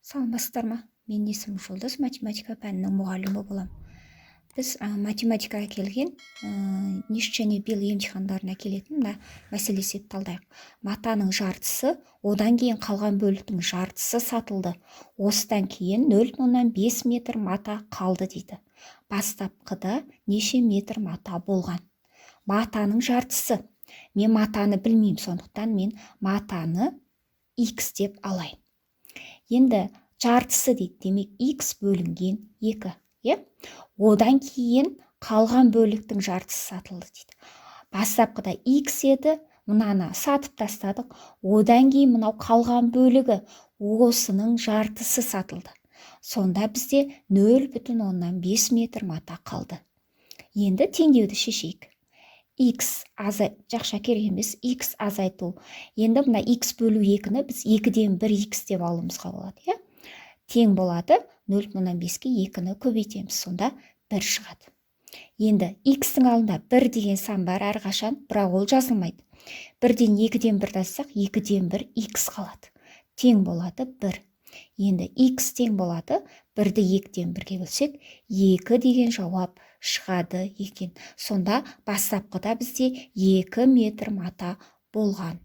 Саламатсыздар ма? Менің есімім Жұлдыз, математика пәнінің мұғалімі боламын. Біз математикаға келген ниш және бел емтихандарына келетін мына мәселе есеп талдайық. Матаның жартысы, одан кейін қалған бөліктің жартысы сатылды. Осыдан кейін 0,5 метр мата қалды дейді. Бастапқыда неше метр мата болған? Матаның жартысы. Мен матаны білмеймін, сондықтан мен матаны x деп алайын. Енді жартысы дейді, демек x бөлінген 2. Одан кейін қалған бөліктің жартысы сатылды дейді. Бастапқыда x еді, мынаны сатып тастадық. Одан кейін мынау қалған бөлігі, осының жартысы сатылды. Сонда бізде 0,5 метр мата қалды. Енді теңдеуді шешейік. X жақша керек емес, x азайту. Енді мына x бөлу 2-ні біз 2-ден 1x деп алуымызға болады. Тең болады 0,5-ке 2-ні көбейтеміз, сонда 1 шығады. Енді x-тің алдында 1 деген сан бар әрқашан, бірақ ол жазылмайды. 1-ден 2-ден 1 тастасақ, 2-ден 1 x қалады. Тең болады 1. Енді x тең болады, 1-ді 2-ден 1-ге бөлсек, 2 деген жауап шығады екен. Сонда бастапқыда бізде 2 метр мата болған.